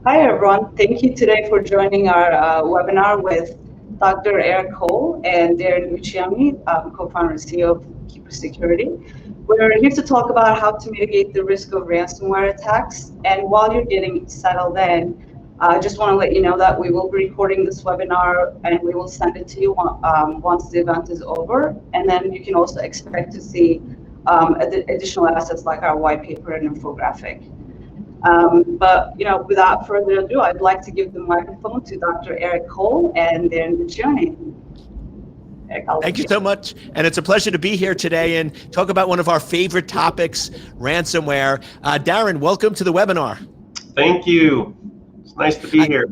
Hi, everyone. Thank you today for joining our webinar with Dr. Eric Cole and Darren Guccione, co-founder and CEO of Keeper Security. We're here to talk about how to mitigate the risk of ransomware attacks. And while you're getting settled in, I just want to let you know that we will be recording this webinar and we will send it to you once the event is over. And then you can also expect to see additional assets like our white paper and infographic. But without further ado, I'd like to give the microphone to Dr. Eric Cole and then Guccione. Thank you so much. And it's a pleasure to be here today and talk about one of our favorite topics, ransomware. Darren, welcome to the webinar. Thank you. It's nice to be here.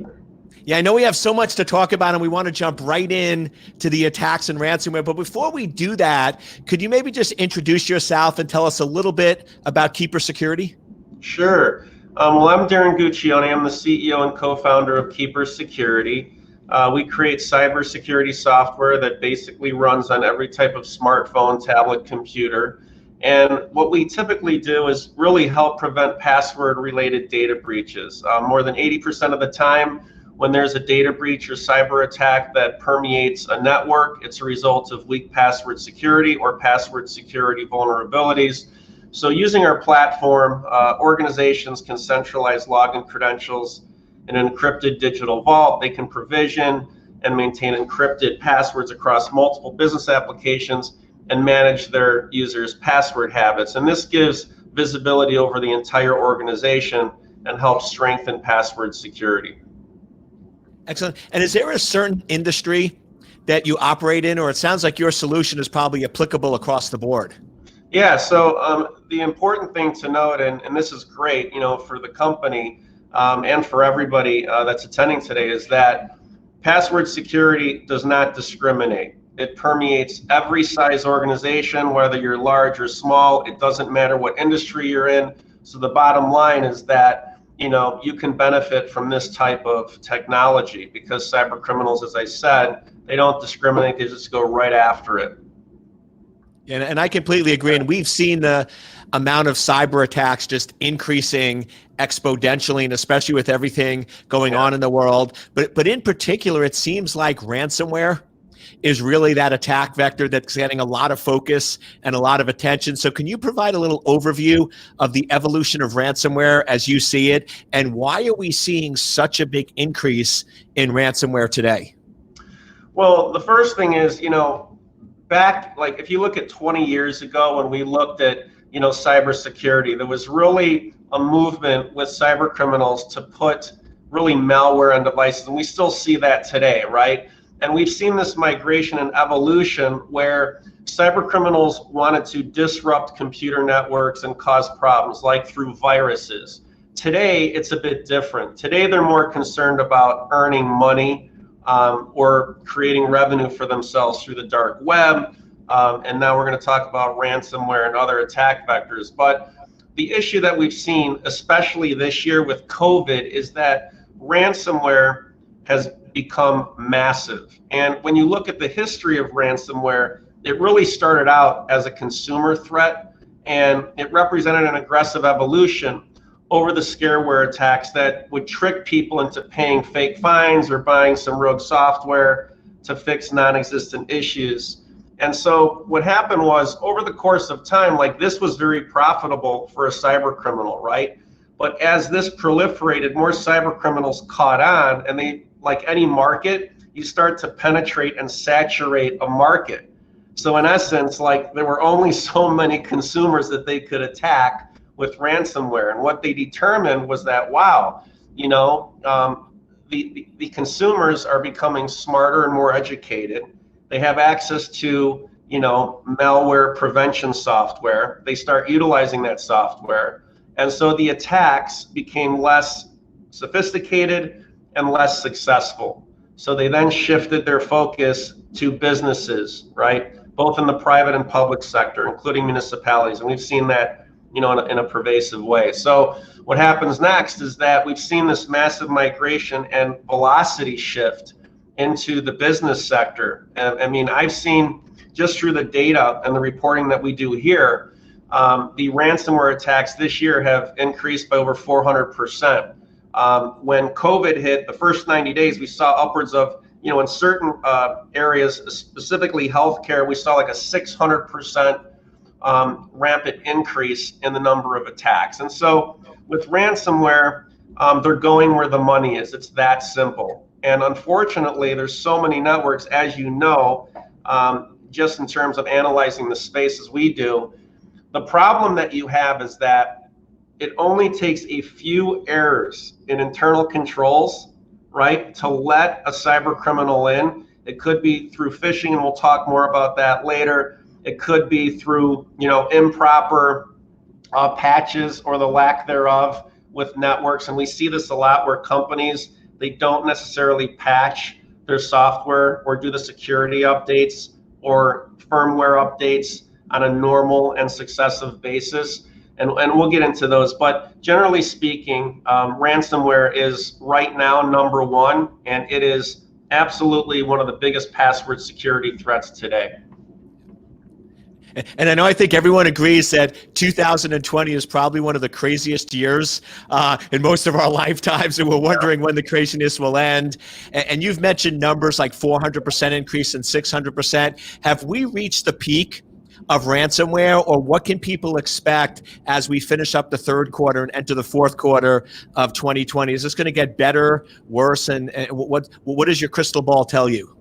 Yeah, I know we have so much to talk about and we want to jump right in to the attacks and ransomware. But before we do that, could you maybe just introduce yourself and tell us a little bit about Keeper Security? Sure. Well, I'm Darren Guccione. I'm the CEO and co-founder of Keeper Security. We create cybersecurity software that basically runs on every type of smartphone, tablet, computer. And what we typically do is really help prevent password-related data breaches. More than 80% of the time, when there's a data breach or cyber attack that permeates a network, it's a result of weak password security or password security vulnerabilities. So using our platform, organizations can centralize login credentials in an encrypted digital vault. They can provision and maintain encrypted passwords across multiple business applications and manage their users' password habits. And this gives visibility over the entire organization and helps strengthen password security. Excellent. And is there a certain industry that you operate in, or it sounds like your solution is probably applicable across the board? Yeah, so the important thing to note, and this is great, for the company and for everybody that's attending today, is that password security does not discriminate. It permeates every size organization, whether you're large or small. It doesn't matter what industry you're in. So the bottom line is that you can benefit from this type of technology because cyber criminals, as I said, they don't discriminate. They just go right after it. And I completely agree. And we've seen the amount of cyber attacks just increasing exponentially, and especially with everything going on in the world. But in particular, it seems like ransomware is really that attack vector that's getting a lot of focus and a lot of attention. So can you provide a little overview of the evolution of ransomware as you see it? And why are we seeing such a big increase in ransomware today? Well, the first thing is, back, like if you look at 20 years ago when we looked at, cybersecurity, there was really a movement with cyber criminals to put really malware on devices. And we still see that today, right? And we've seen this migration and evolution where cyber criminals wanted to disrupt computer networks and cause problems like through viruses. Today, it's a bit different. Today, they're more concerned about earning money or creating revenue for themselves through the dark web. And now we're going to talk about ransomware and other attack vectors. But the issue that we've seen, especially this year with COVID, is that ransomware has become massive. And when you look at the history of ransomware, it really started out as a consumer threat, and it represented an aggressive evolution over the scareware attacks that would trick people into paying fake fines or buying some rogue software to fix non-existent issues. And so what happened was, over the course of time, like this was very profitable for a cyber criminal, right? But as this proliferated, more cyber criminals caught on, and they, like any market, you start to penetrate and saturate a market. So in essence, like there were only so many consumers that they could attack with ransomware. And what they determined was that, wow, the consumers are becoming smarter and more educated. They have access to, malware prevention software. They start utilizing that software. And so the attacks became less sophisticated and less successful. So they then shifted their focus to businesses, right? Both in the private and public sector, including municipalities. And we've seen that in a pervasive way. So what happens next is that we've seen this massive migration and velocity shift into the business sector. And I mean, I've seen just through the data and the reporting that we do here, the ransomware attacks this year have increased by over 400%. When COVID hit, the first 90 days, we saw upwards of, in certain areas, specifically healthcare, we saw like a 600% rampant increase in the number of attacks. And so with ransomware, they're going where the money is. It's that simple. And unfortunately, there's so many networks, as you know, just in terms of analyzing the space as we do. The problem that you have is that it only takes a few errors in internal controls, right, to let a cyber criminal in. It could be through phishing, and we'll talk more about that later. It could be through, improper patches or the lack thereof with networks. And we see this a lot where companies, they don't necessarily patch their software or do the security updates or firmware updates on a normal and successive basis. And we'll get into those. But generally speaking, ransomware is right now number one, and it is absolutely one of the biggest password security threats today. And I think everyone agrees that 2020 is probably one of the craziest years in most of our lifetimes, and we're wondering when the craziness will end. And you've mentioned numbers like 400% increase and 600%. Have we reached the peak of ransomware, or what can people expect as we finish up the third quarter and enter the fourth quarter of 2020? Is this going to get better, worse, and what does your crystal ball tell you?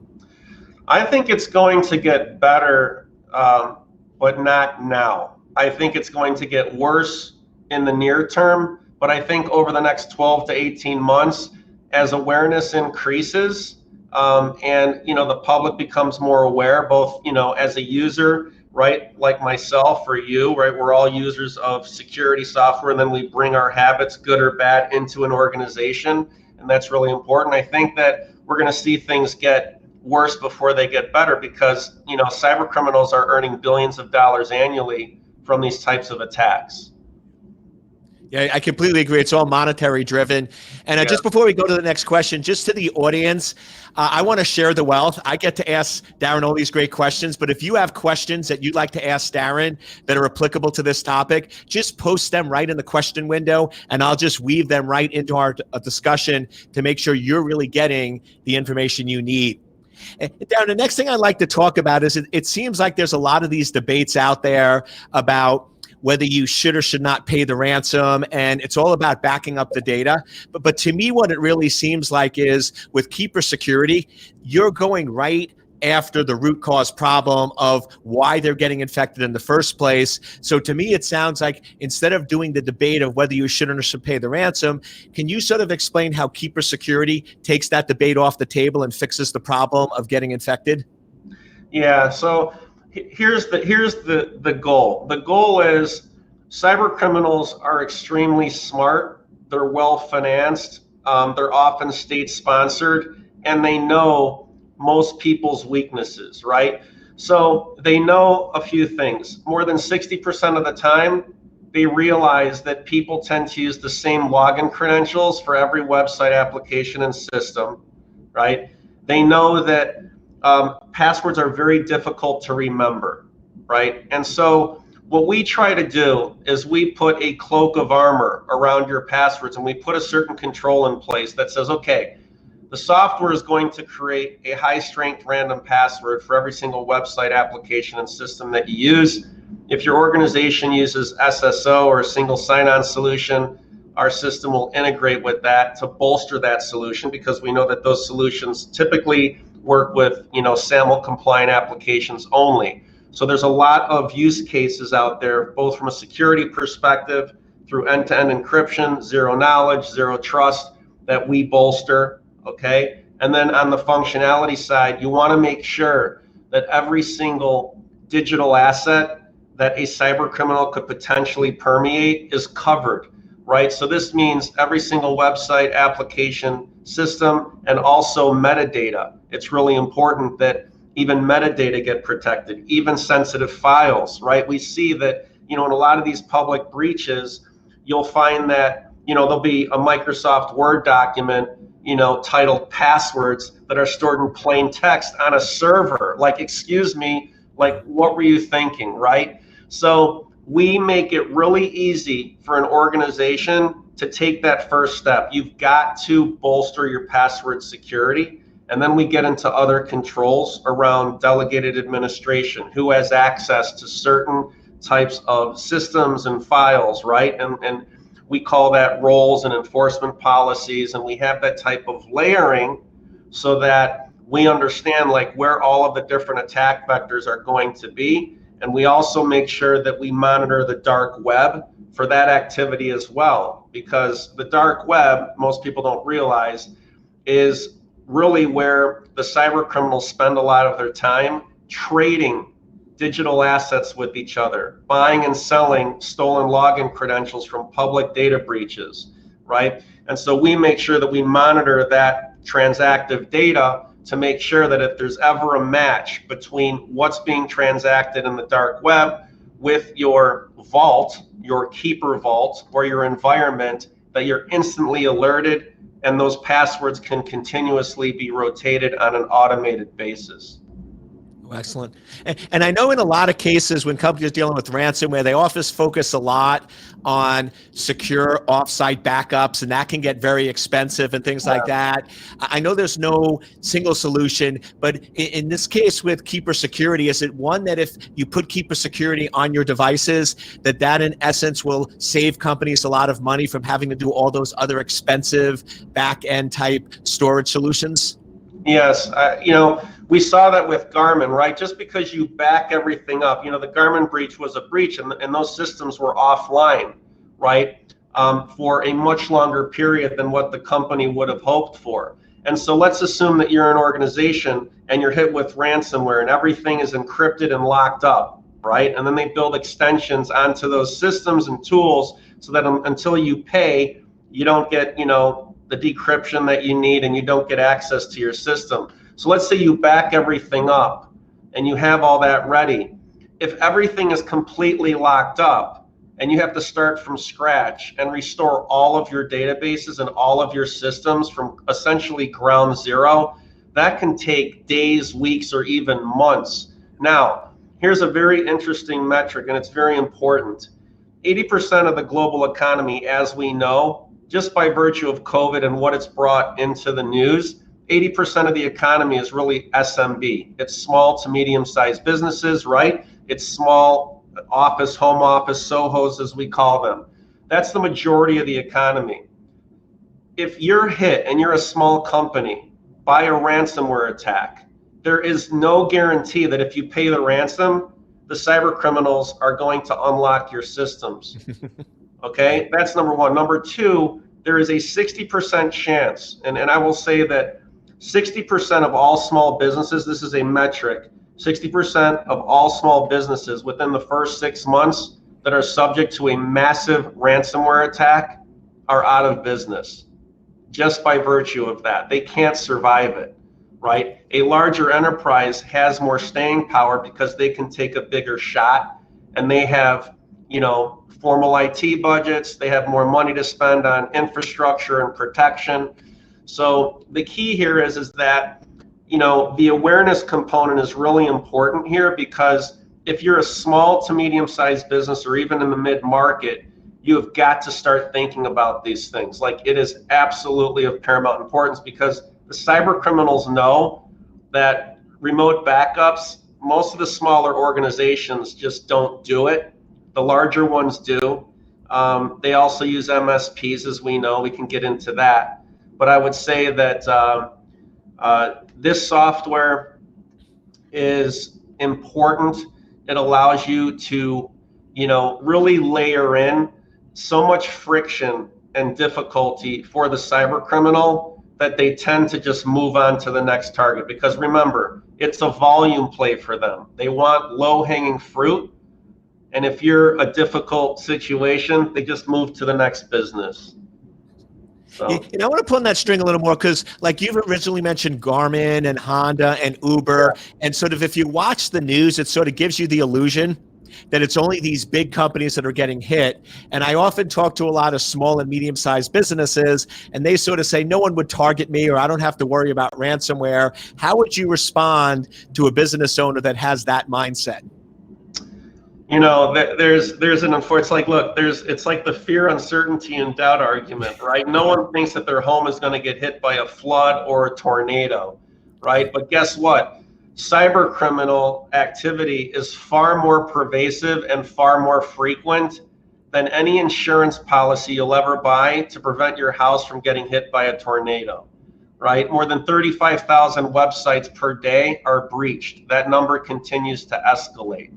I think it's going to get better, but not now. I think it's going to get worse in the near term, but I think over the next 12 to 18 months, as awareness increases, and the public becomes more aware, both as a user, right, like myself or you, right, we're all users of security software, and then we bring our habits, good or bad, into an organization, and that's really important. I think that we're going to see things get worse before they get better, because cyber criminals are earning billions of dollars annually from these types of attacks. Yeah, I completely agree. It's all monetary driven. And just before we go to the next question, just to the audience, I want to share the wealth. I get to ask Darren all these great questions, but if you have questions that you'd like to ask Darren that are applicable to this topic, just post them right in the question window, and I'll just weave them right into our discussion to make sure you're really getting the information you need. And Darren, the next thing I'd like to talk about is it seems like there's a lot of these debates out there about whether you should or should not pay the ransom, and it's all about backing up the data. But to me, what it really seems like is with Keeper Security, you're going right after the root cause problem of why they're getting infected in the first place. So to me, it sounds like instead of doing the debate of whether you should or should pay the ransom, can you sort of explain how Keeper Security takes that debate off the table and fixes the problem of getting infected? Yeah, so here's the goal. The goal is cyber criminals are extremely smart. They're well financed. They're often state sponsored, and they know most people's weaknesses, right? So they know a few things. More than 60% of the time, they realize that people tend to use the same login credentials for every website, application, and system, right? They know that passwords are very difficult to remember, right? And so what we try to do is we put a cloak of armor around your passwords, and we put a certain control in place that says, okay, the software is going to create a high strength random password for every single website, application, and system that you use. If your organization uses SSO or a single sign-on solution, our system will integrate with that to bolster that solution, because we know that those solutions typically work with SAML compliant applications only. So there's a lot of use cases out there, both from a security perspective, through end-to-end encryption, zero knowledge, zero trust, that we bolster, okay? And then on the functionality side, you want to make sure that every single digital asset that a cyber criminal could potentially permeate is covered, right? So this means every single website, application, system, and also metadata. It's really important that even metadata get protected, even sensitive files, right? We see that, in a lot of these public breaches, you'll find that, there'll be a Microsoft Word document, titled passwords that are stored in plain text on a server. Like, excuse me, like, what were you thinking, right? So we make it really easy for an organization to take that first step. You've got to bolster your password security. And then we get into other controls around delegated administration, who has access to certain types of systems and files, right? And we call that roles and enforcement policies. And we have that type of layering so that we understand like where all of the different attack vectors are going to be. And we also make sure that we monitor the dark web for that activity as well, because the dark web, most people don't realize, is really where the cyber criminals spend a lot of their time trading digital assets with each other, buying and selling stolen login credentials from public data breaches, right? And so we make sure that we monitor that transactive data to make sure that if there's ever a match between what's being transacted in the dark web with your vault, your keeper vault, or your environment, that you're instantly alerted and those passwords can continuously be rotated on an automated basis. Oh, excellent. And I know in a lot of cases when companies are dealing with ransomware, they often focus a lot on secure offsite backups, and that can get very expensive and things like that. I know there's no single solution, but in this case with Keeper Security, is it one that if you put Keeper Security on your devices, that in essence will save companies a lot of money from having to do all those other expensive back-end type storage solutions? Yes, we saw that with Garmin, right? Just because you back everything up, the Garmin breach was a breach, and those systems were offline, right, for a much longer period than what the company would have hoped for. And so let's assume that you're an organization and you're hit with ransomware and everything is encrypted and locked up, right? And then they build extensions onto those systems and tools so that until you pay, you don't get, the decryption that you need and you don't get access to your system. So let's say you back everything up and you have all that ready. If everything is completely locked up and you have to start from scratch and restore all of your databases and all of your systems from essentially ground zero, that can take days, weeks, or even months. Now, here's a very interesting metric, and it's very important. 80% of the global economy, as we know, just by virtue of COVID and what it's brought into the news, 80% of the economy is really SMB. It's small to medium-sized businesses, right? It's small office, home office, SOHOs as we call them. That's the majority of the economy. If you're hit and you're a small company by a ransomware attack, there is no guarantee that if you pay the ransom, the cyber criminals are going to unlock your systems. Okay, that's number one. Number two, there is a 60% chance, and I will say that 60% of all small businesses, this is a metric, 60% of all small businesses within the first 6 months that are subject to a massive ransomware attack are out of business just by virtue of that. They can't survive it, right? A larger enterprise has more staying power because they can take a bigger shot and they have, formal IT budgets, they have more money to spend on infrastructure and protection. So the key here is that, the awareness component is really important here, because if you're a small to medium-sized business or even in the mid-market, you have got to start thinking about these things. Like, it is absolutely of paramount importance, because the cyber criminals know that remote backups, most of the smaller organizations just don't do it. The larger ones do. They also use MSPs, as we know. We can get into that. But I would say that this software is important. It allows you to, really layer in so much friction and difficulty for the cyber criminal that they tend to just move on to the next target. Because remember, it's a volume play for them. They want low-hanging fruit. And if you're a difficult situation, they just move to the next business. So. I want to pull on that string a little more, because like you've originally mentioned Garmin and Honda and Uber, and sort of if you watch the news, it sort of gives you the illusion that it's only these big companies that are getting hit. And I often talk to a lot of small and medium-sized businesses, and they sort of say, no one would target me, or I don't have to worry about ransomware. How would you respond to a business owner that has that mindset? There's an unfortunate, it's like, look, it's like the fear, uncertainty, and doubt argument, right? No one thinks that their home is going to get hit by a flood or a tornado, right? But guess what? Cyber criminal activity is far more pervasive and far more frequent than any insurance policy you'll ever buy to prevent your house from getting hit by a tornado, right? More than 35,000 websites per day are breached. That number continues to escalate.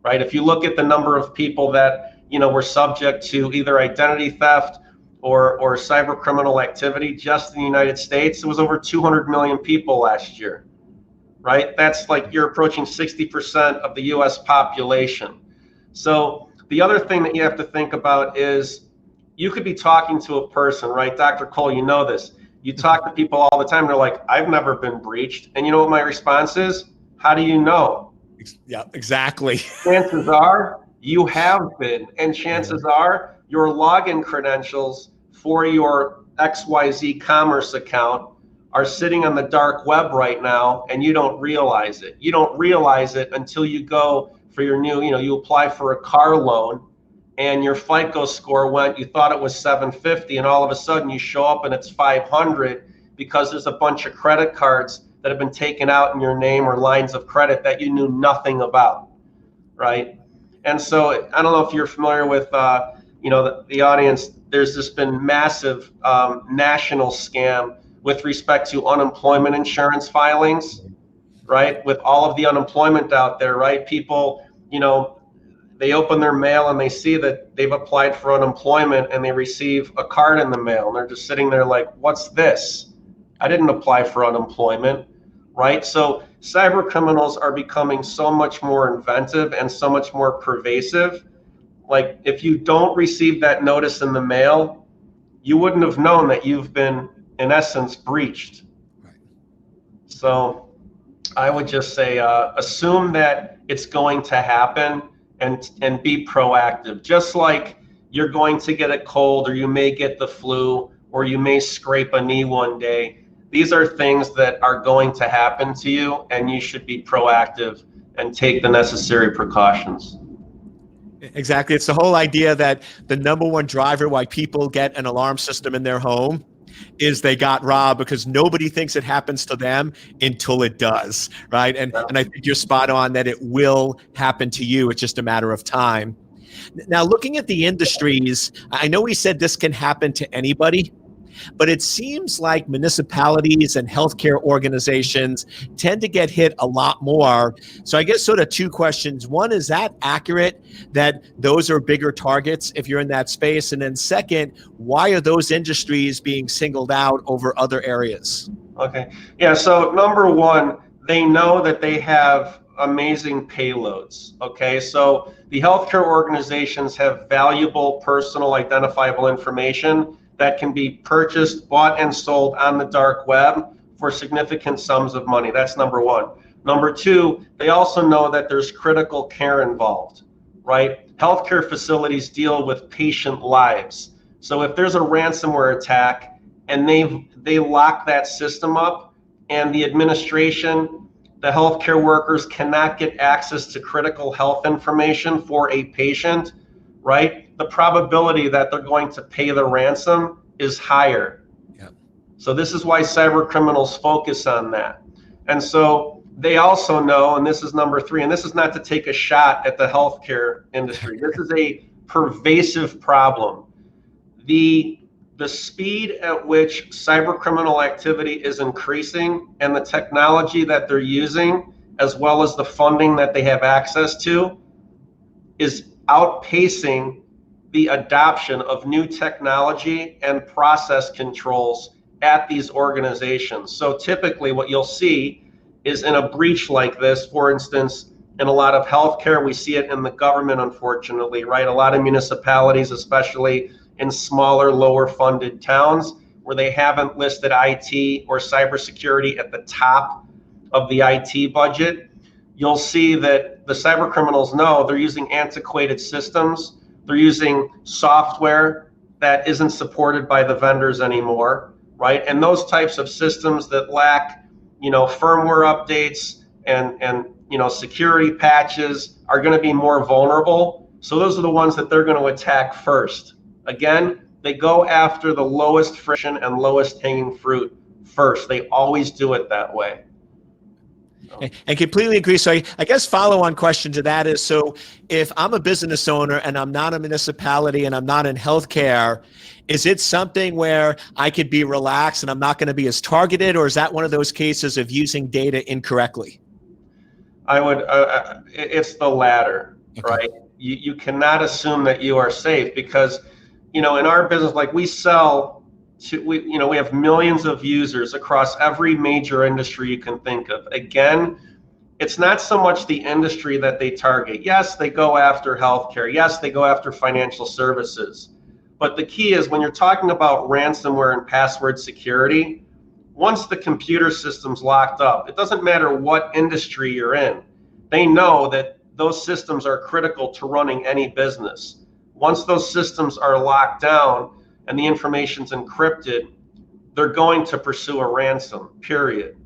Right? If you look at the number of people that were subject to either identity theft or cyber criminal activity just in the United States, it was over 200 million people last year. Right? That's like you're approaching 60% of the U.S. population. So the other thing that you have to think about is you could be talking to a person, right? Dr. Cole, you know this. You talk to people all the time. They're like, I've never been breached. And you know what my response is? How do you know? Yeah, exactly. Chances are you have been, and chances are your login credentials for your XYZ commerce account are sitting on the dark web right now, and you don't realize it. You don't realize it until you go for your new, you apply for a car loan, and your FICO score you thought it was 750, and all of a sudden you show up and it's 500 because there's a bunch of credit cards that have been taken out in your name or lines of credit that you knew nothing about, right? And so I don't know if you're familiar with, the audience. There's just been massive national scam with respect to unemployment insurance filings, right? With all of the unemployment out there, right? People, they open their mail and they see that they've applied for unemployment and they receive a card in the mail and they're just sitting there like, what's this? I didn't apply for unemployment. Right? So cyber criminals are becoming so much more inventive and so much more pervasive. Like if you don't receive that notice in the mail, you wouldn't have known that you've been, in essence, breached. Right. So I would just say, assume that it's going to happen and be proactive. Just like you're going to get a cold or you may get the flu or you may scrape a knee one day. These are things that are going to happen to you, and you should be proactive and take the necessary precautions. Exactly. It's the whole idea that the number one driver why people get an alarm system in their home is they got robbed, because nobody thinks it happens to them until it does, right? And I think you're spot on that it will happen to you. It's just a matter of time. Now, looking at the industries, I know we said this can happen to anybody, but it seems like municipalities and healthcare organizations tend to get hit a lot more. So I guess sort of two questions. One, is that accurate that those are bigger targets if you're in that space? And then second, why are those industries being singled out over other areas? Okay. Yeah. So number one, they know that they have amazing payloads. Okay. So the healthcare organizations have valuable personal identifiable information that can be purchased, bought, and sold on the dark web for significant sums of money. That's number one. Number two, they also know that there's critical care involved, right? Healthcare facilities deal with patient lives. So if there's a ransomware attack and they lock that system up and the administration, the healthcare workers cannot get access to critical health information for a patient, right? The probability that they're going to pay the ransom is higher. Yep. So this is why cyber criminals focus on that. And so they also know, and this is number three, and this is not to take a shot at the healthcare industry. This is a pervasive problem. The speed at which cyber criminal activity is increasing and the technology that they're using, as well as the funding that they have access to, is outpacing the adoption of new technology and process controls at these organizations. So typically what you'll see is in a breach like this, for instance, in a lot of healthcare, we see it in the government, unfortunately, right? A lot of municipalities, especially in smaller, lower funded towns where they haven't listed IT or cybersecurity at the top of the IT budget, you'll see that the cyber criminals know they're using antiquated systems. They're using software that isn't supported by the vendors anymore, right? And those types of systems that lack, firmware updates and security patches are going to be more vulnerable. So those are the ones that they're going to attack first. Again, they go after the lowest friction and lowest hanging fruit first. They always do it that way. And completely agree. So I guess follow-on question to that is, so if I'm a business owner and I'm not a municipality and I'm not in healthcare, is it something where I could be relaxed and I'm not going to be as targeted, or is that one of those cases of using data incorrectly? I would, it's the latter, okay. Right? You cannot assume that you are safe because, in our business, like we sell to, we have millions of users across every major industry you can think of. Again, it's not so much the industry that they target. Yes, they go after healthcare. Yes, they go after financial services. But the key is when you're talking about ransomware and password security, once the computer system's locked up, it doesn't matter what industry you're in. They know that those systems are critical to running any business. Once those systems are locked down and the information's encrypted, they're going to pursue a ransom, period.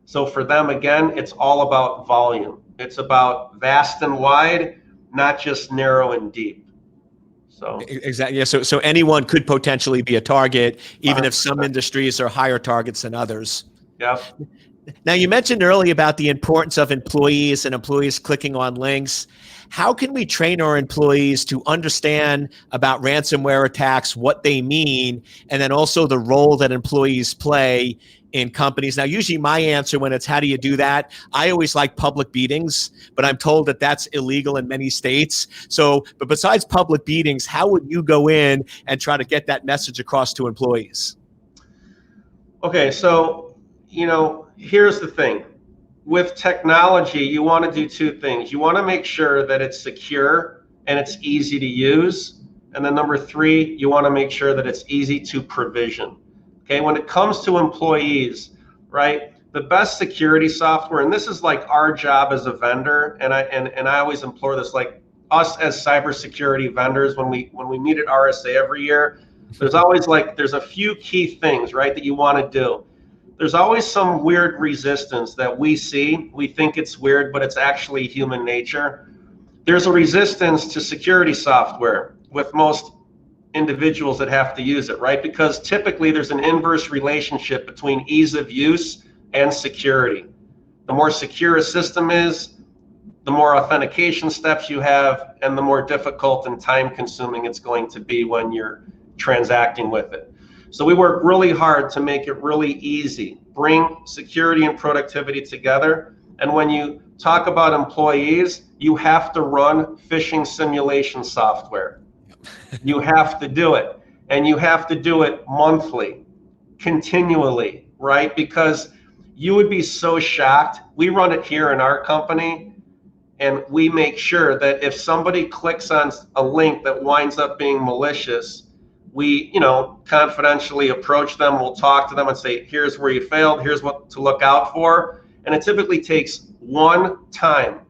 So for them, again, it's all about volume. It's about vast and wide, not just narrow and deep. So exactly. Yeah. So anyone could potentially be a target, even if some industries are higher targets than others. Yeah. Now, you mentioned earlier about the importance of employees and employees clicking on links. How can we train our employees to understand about ransomware attacks, what they mean, and then also the role that employees play in companies? Now, usually my answer when it's how do you do that, I always like public beatings, but I'm told that that's illegal in many states. So, but besides public beatings, how would you go in and try to get that message across to employees? Okay, so, here's the thing. With technology, you want to do two things. You want to make sure that it's secure and it's easy to use. And then number three, you want to make sure that it's easy to provision. Okay, when it comes to employees, right, the best security software, and this is like our job as a vendor, and I always implore this, like us as cybersecurity vendors, when we meet at RSA every year, there's always there's a few key things, right, that you want to do. There's always some weird resistance that we see. We think it's weird, but it's actually human nature. There's a resistance to security software with most individuals that have to use it, right? Because typically there's an inverse relationship between ease of use and security. The more secure a system is, the more authentication steps you have, and the more difficult and time consuming it's going to be when you're transacting with it. So we work really hard to make it really easy, bring security and productivity together. And when you talk about employees, you have to run phishing simulation software. You have to do it, and you have to do it monthly, continually, right? Because you would be so shocked. We run it here in our company, and we make sure that if somebody clicks on a link that winds up being malicious, we, confidentially approach them. We'll talk to them and say, here's where you failed. Here's what to look out for. And it typically takes one time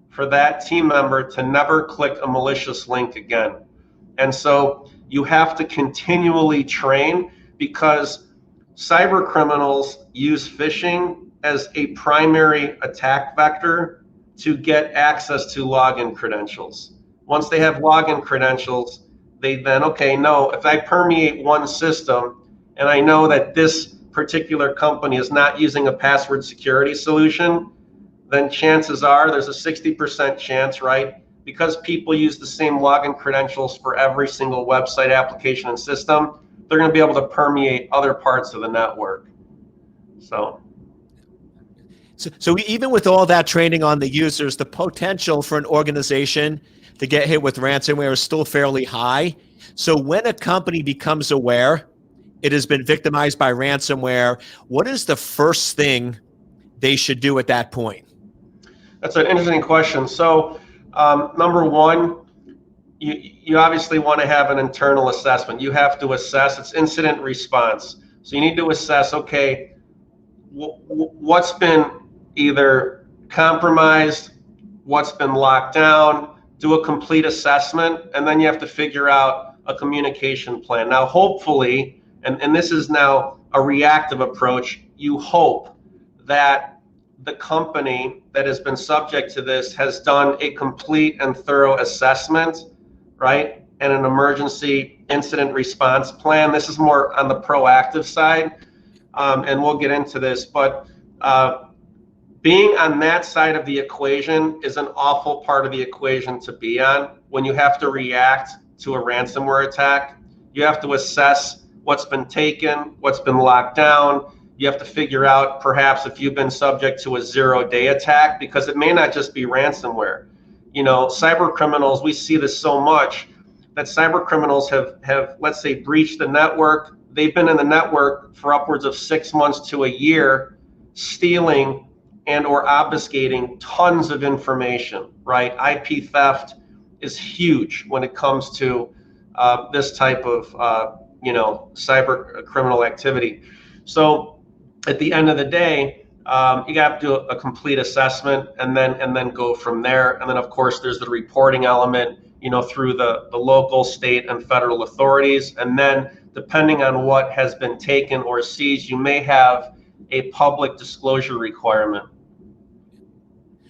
for that team member to never click a malicious link again. And so you have to continually train, because cyber criminals use phishing as a primary attack vector to get access to login credentials. Once they have login credentials, they then, if I permeate one system and I know that this particular company is not using a password security solution, then chances are there's a 60% chance, right? Because people use the same login credentials for every single website, application, and system, they're going to be able to permeate other parts of the network. So even with all that training on the users, the potential for an organization to get hit with ransomware is still fairly high. So when a company becomes aware it has been victimized by ransomware, what is the first thing they should do at that point? That's an interesting question. So number one, you obviously want to have an internal assessment. You have to assess its incident response. So you need to assess, what's been either compromised, what's been locked down, do a complete assessment, and then you have to figure out a communication plan. Now, hopefully, and this is now a reactive approach, you hope that the company that has been subject to this has done a complete and thorough assessment, right? And an emergency incident response plan. This is more on the proactive side, and we'll get into this, but being on that side of the equation is an awful part of the equation to be on. When you have to react to a ransomware attack, you have to assess what's been taken, what's been locked down. You have to figure out perhaps if you've been subject to a 0-day attack, because it may not just be ransomware. You know, cyber criminals, we see this so much that cyber criminals have, let's say, breached the network. They've been in the network for upwards of 6 months to a year, stealing and or obfuscating tons of information, right? IP theft is huge when it comes to this type of, cyber criminal activity. So at the end of the day, you got to do a complete assessment and then go from there. And then of course there's the reporting element, through the local, state, and federal authorities. And then depending on what has been taken or seized, you may have a public disclosure requirement.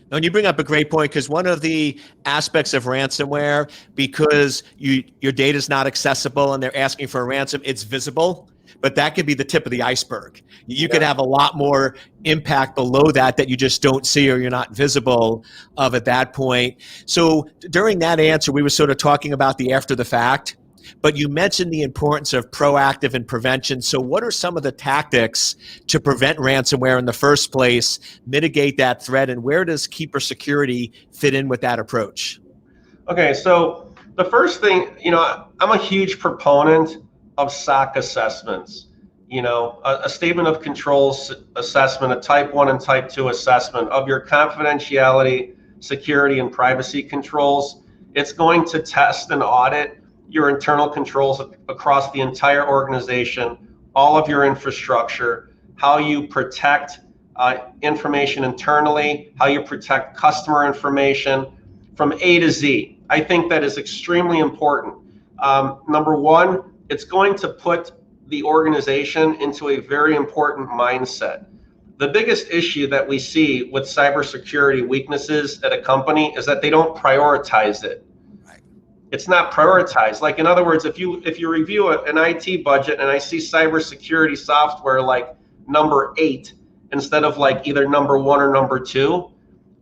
Now, you bring up a great point, because one of the aspects of ransomware, because your data is not accessible and they're asking for a ransom, it's visible, but that could be the tip of the iceberg. You could have a lot more impact below that you just don't see, or you're not visible of at that point. So during that answer, we were sort of talking about the after the fact, but you mentioned the importance of proactive and prevention. So what are some of the tactics to prevent ransomware in the first place, mitigate that threat, and where does Keeper Security fit in with that approach? Okay, so the first thing, I'm a huge proponent of SOC assessments. A statement of controls assessment, a type 1 and type 2 assessment of your confidentiality, security, and privacy controls. It's going to test and audit your internal controls across the entire organization, all of your infrastructure, how you protect information internally, how you protect customer information from A to Z. I think that is extremely important. Number one, it's going to put the organization into a very important mindset. The biggest issue that we see with cybersecurity weaknesses at a company is that they don't prioritize it. It's not prioritized. Like, in other words, if you review an IT budget and I see cybersecurity software like number 8 instead of like either number 1 or number 2,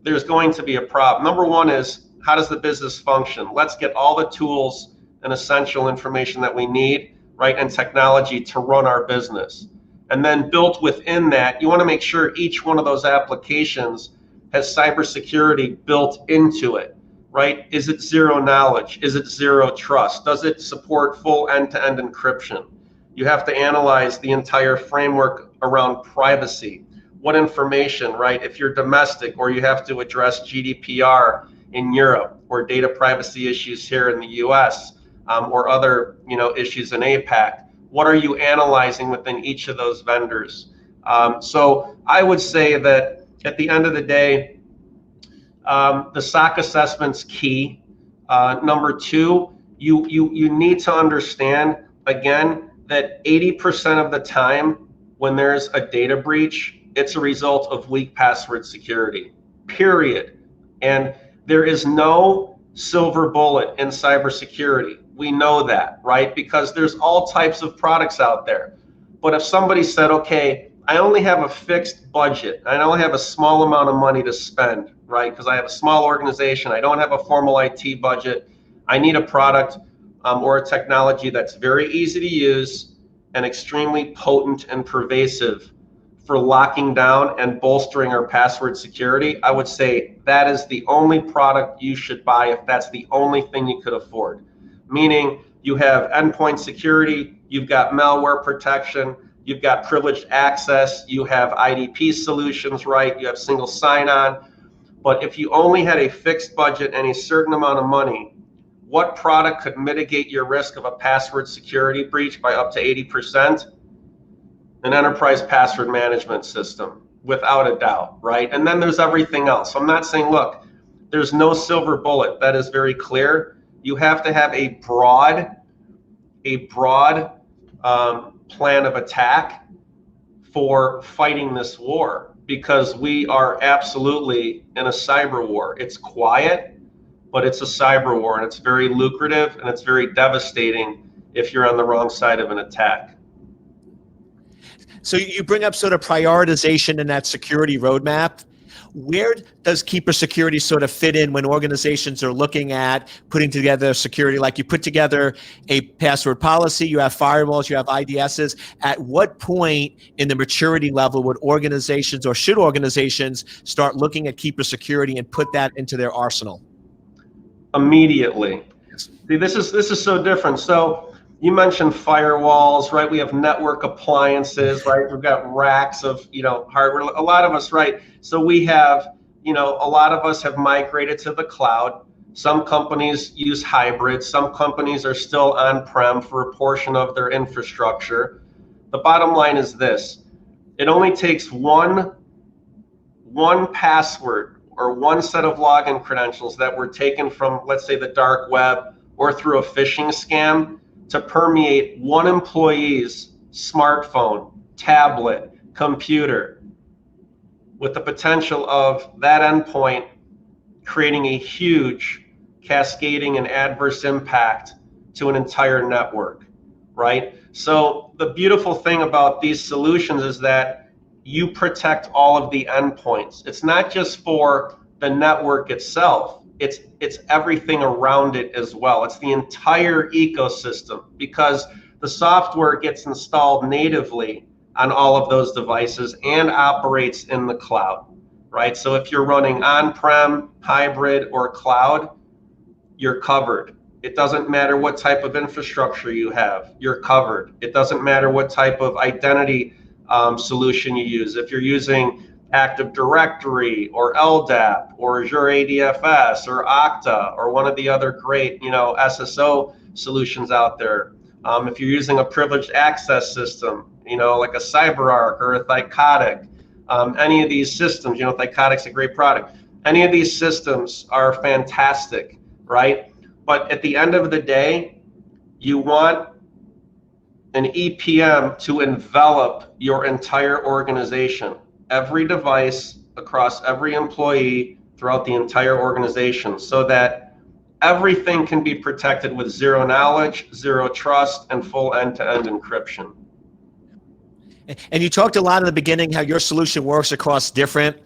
there's going to be a problem. Number 1 is, how does the business function? Let's get all the tools and essential information that we need, right, and technology to run our business. And then built within that, you want to make sure each one of those applications has cybersecurity built into it. Right? Is it zero knowledge? Is it zero trust? Does it support full end-to-end encryption? You have to analyze the entire framework around privacy. What information, right? If you're domestic, or you have to address GDPR in Europe, or data privacy issues here in the US, or other issues in APAC. What are you analyzing within each of those vendors? So I would say that at the end of the day, the SOC assessment's key. Number 2, you need to understand, again, that 80% of the time when there's a data breach, it's a result of weak password security, period. And there is no silver bullet in cybersecurity. We know that, right? Because there's all types of products out there. But if somebody said, okay, I only have a fixed budget, I only have a small amount of money to spend, right? Because I have a small organization, I don't have a formal IT budget, I need a product or a technology that's very easy to use and extremely potent and pervasive for locking down and bolstering our password security. I would say that is the only product you should buy if that's the only thing you could afford. Meaning you have endpoint security, you've got malware protection, you've got privileged access, you have IDP solutions, right? You have single sign-on. But if you only had a fixed budget and a certain amount of money, what product could mitigate your risk of a password security breach by up to 80%? An enterprise password management system, without a doubt, right? And then there's everything else. So I'm not saying, look, there's no silver bullet. That is very clear. You have to have a broad plan of attack for fighting this war. because we are absolutely in a cyber war. It's quiet, but it's a cyber war, and it's very lucrative, and it's very devastating if you're on the wrong side of an attack. So you bring up sort of prioritization in that security roadmap. Where does Keeper Security sort of fit in when organizations are looking at putting together security? Like you put together a password policy, you have firewalls, you have IDSs. At what point in the maturity level would organizations, or should organizations, start looking at Keeper Security and put that into their arsenal? Immediately. See, this is so different. So you mentioned firewalls, right? We have network appliances, right? We've got racks of, hardware. A lot of us, right? So we have, a lot of us have migrated to the cloud. Some companies use hybrid. Some companies are still on-prem for a portion of their infrastructure. The bottom line is this: it only takes one password or one set of login credentials that were taken from, let's say, the dark web or through a phishing scam to permeate one employee's smartphone, tablet, computer, with the potential of that endpoint creating a huge cascading and adverse impact to an entire network, right? So the beautiful thing about these solutions is that you protect all of the endpoints. It's not just for the network itself, it's everything around it as well. It's the entire ecosystem, because the software gets installed natively on all of those devices and operates in the cloud, right? So if you're running on-prem, hybrid, or cloud, you're covered. It doesn't matter what type of infrastructure you have, you're covered. It doesn't matter what type of identity solution you use. If you're using Active Directory or LDAP or Azure ADFS or Okta or one of the other great, SSO solutions out there. If you're using a privileged access system, like a CyberArk or a Thycotic, any of these systems, Thycotic's a great product. Any of these systems are fantastic, right? But at the end of the day, you want an EPM to envelop your entire organization, every device across every employee throughout the entire organization, so that everything can be protected with zero knowledge, zero trust, and full end-to-end encryption. And you talked a lot in the beginning how your solution works across different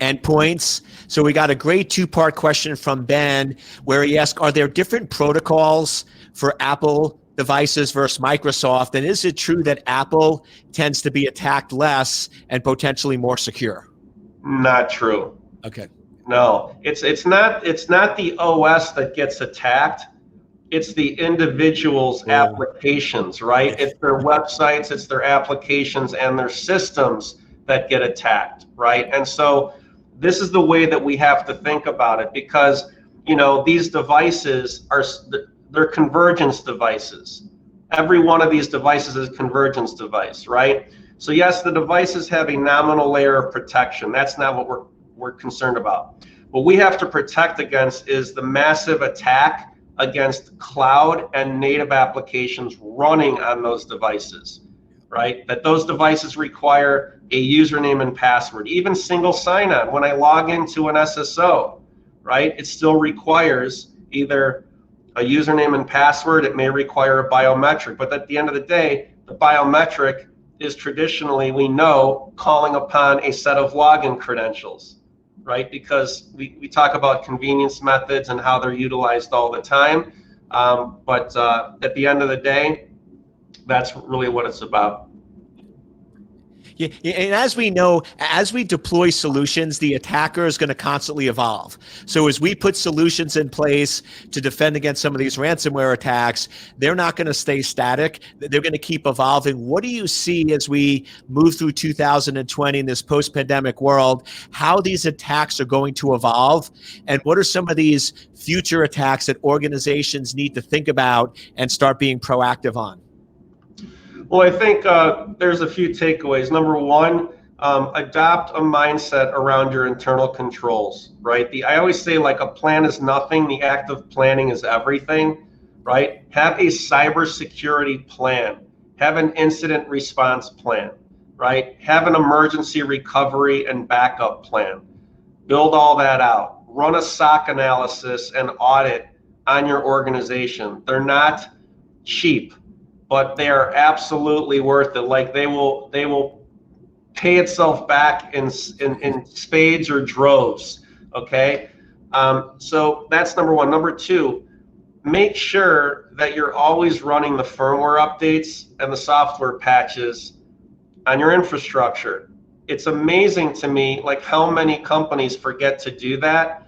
endpoints. So we got a great two-part question from Ben where he asked, are there different protocols for Apple devices versus Microsoft? And is it true that Apple tends to be attacked less and potentially more secure? Not true. Okay. No, it's not the OS that gets attacked. It's the individual's applications, right? It's their websites, it's their applications and their systems that get attacked, right? And so this is the way that we have to think about it, because, these devices they're convergence devices. Every one of these devices is a convergence device, right? So yes, the devices have a nominal layer of protection. That's not what we're concerned about. What we have to protect against is the massive attack against cloud and native applications running on those devices, right? That those devices require a username and password, even single sign-on. When I log into an SSO, right, it still requires either a username and password. It may require a biometric, but at the end of the day, the biometric is traditionally, we know, calling upon a set of login credentials, right? Because we talk about convenience methods and how they're utilized all the time. But at the end of the day, that's really what it's about. Yeah, and as we know, as we deploy solutions, the attacker is going to constantly evolve. So as we put solutions in place to defend against some of these ransomware attacks, they're not going to stay static. They're going to keep evolving. What do you see as we move through 2020 in this post-pandemic world, how these attacks are going to evolve? And what are some of these future attacks that organizations need to think about and start being proactive on? Well, I think there's a few takeaways. Number one, adopt a mindset around your internal controls, right? I always say, like, a plan is nothing. The act of planning is everything, right? Have a cybersecurity plan. Have an incident response plan. right? Have an emergency recovery and backup plan. Build all that out. Run a SOC analysis and audit on your organization. They're not cheap, but they are absolutely worth it. Like they will pay itself back in spades or droves. Okay, so that's number one. Number two, make sure that you're always running the firmware updates and the software patches on your infrastructure. It's amazing to me, like how many companies forget to do that,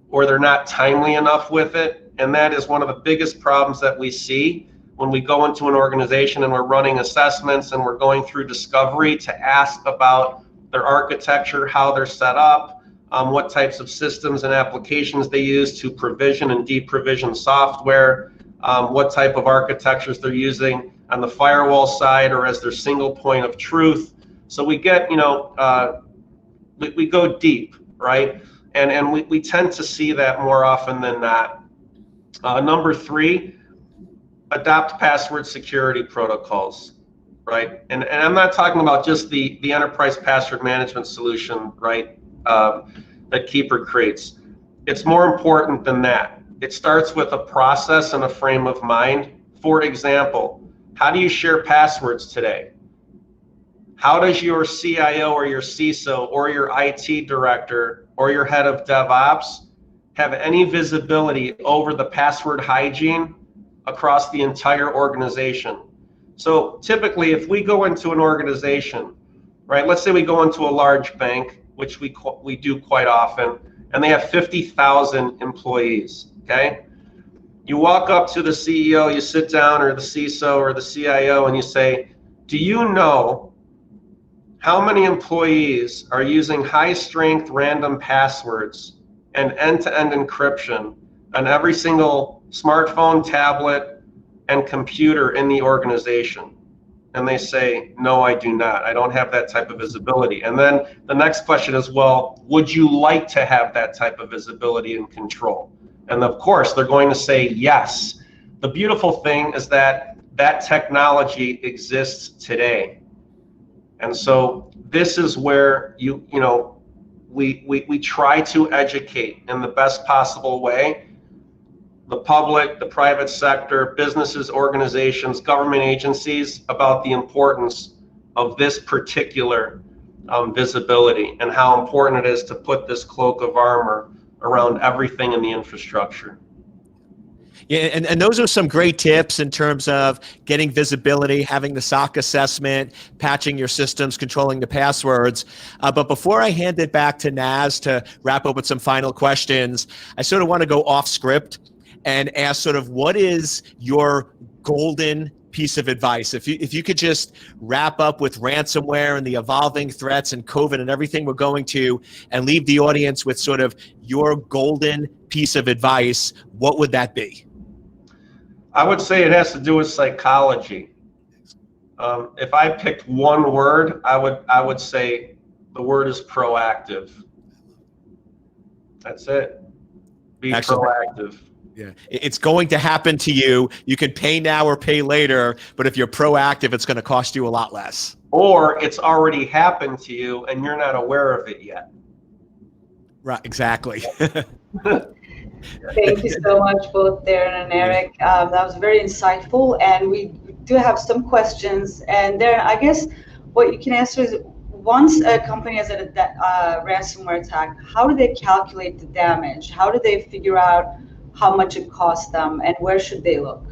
or they're not timely enough with it. And that is one of the biggest problems that we see when we go into an organization and we're running assessments and we're going through discovery to ask about their architecture, how they're set up, what types of systems and applications they use to provision and deprovision software, what type of architectures they're using on the firewall side or as their single point of truth. So we get, we go deep, right? And we tend to see that more often than not. Number three, adopt password security protocols, right? And I'm not talking about just the enterprise password management solution, right, that Keeper creates. It's more important than that. It starts with a process and a frame of mind. For example, how do you share passwords today? How does your CIO or your CISO or your IT director or your head of DevOps have any visibility over the password hygiene across the entire organization? So typically, if we go into an organization, right, let's say we go into a large bank, which we do quite often, and they have 50,000 employees, okay? You walk up to the CEO, you sit down, or the CISO or the CIO, and you say, do you know how many employees are using high-strength random passwords and end-to-end encryption on every single smartphone, tablet, and computer in the organization? And they say, no, I do not. I don't have that type of visibility. And then the next question is, well, would you like to have that type of visibility and control? And of course, they're going to say yes. The beautiful thing is that that technology exists today. And so this is where we try to educate in the best possible way the public, the private sector, businesses, organizations, government agencies about the importance of this particular visibility and how important it is to put this cloak of armor around everything in the infrastructure. Yeah, and those are some great tips in terms of getting visibility, having the SOC assessment, patching your systems, controlling the passwords. But before I hand it back to Naz to wrap up with some final questions, I sort of want to go off script and ask sort of what is your golden piece of advice? If you could just wrap up with ransomware and the evolving threats and COVID and everything we're going to, and leave the audience with sort of your golden piece of advice, what would that be? I would say it has to do with psychology. If I picked one word, I would say the word is proactive. That's it. Be Excellent. Proactive. Yeah, it's going to happen to you. You can pay now or pay later, but if you're proactive, it's going to cost you a lot less. Or it's already happened to you and you're not aware of it yet. Right, exactly. Thank you so much, both Darren and Eric. That was very insightful, and we do have some questions. And Darren, I guess what you can answer is, once a company has a ransomware attack, how do they calculate the damage? How do they figure out how much it costs them, and where should they look?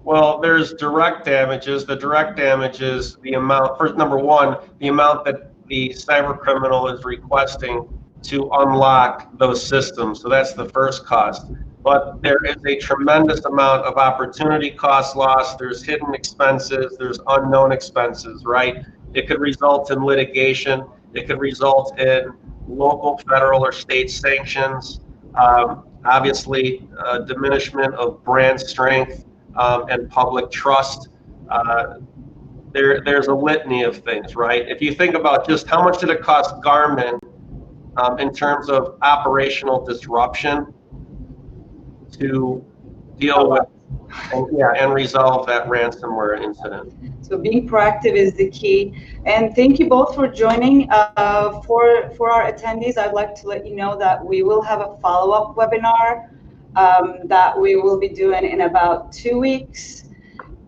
Well, there's direct damages. The direct damage is the amount, first, number one, the amount that the cyber criminal is requesting to unlock those systems. So that's the first cost. But there is a tremendous amount of opportunity cost loss. There's hidden expenses. There's unknown expenses, right? It could result in litigation. It could result in local, federal, or state sanctions. Obviously, diminishment of brand strength and public trust. There's a litany of things, right? If you think about just how much did it cost Garmin in terms of operational disruption to deal with and resolve that ransomware incident. So being proactive is the key. And thank you both for joining. For our attendees, I'd like to let you know that we will have a follow-up webinar that we will be doing in about 2 weeks.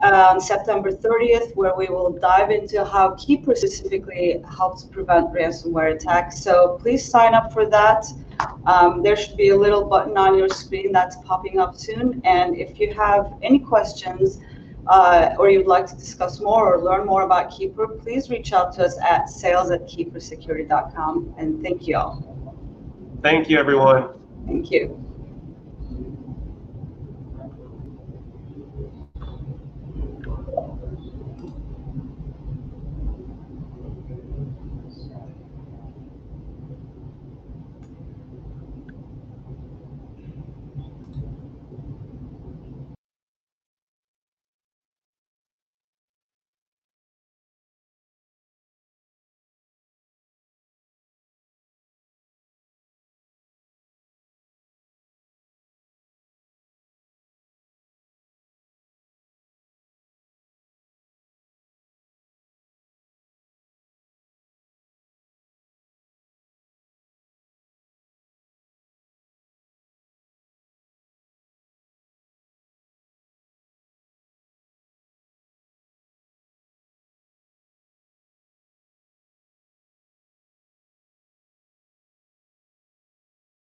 On September 30th, where we will dive into how Keeper specifically helps prevent ransomware attacks. So please sign up for that. There should be a little button on your screen that's popping up soon. And if you have any questions or you'd like to discuss more or learn more about Keeper, please reach out to us at sales@keepersecurity.com. And thank you all. Thank you, everyone. Thank you.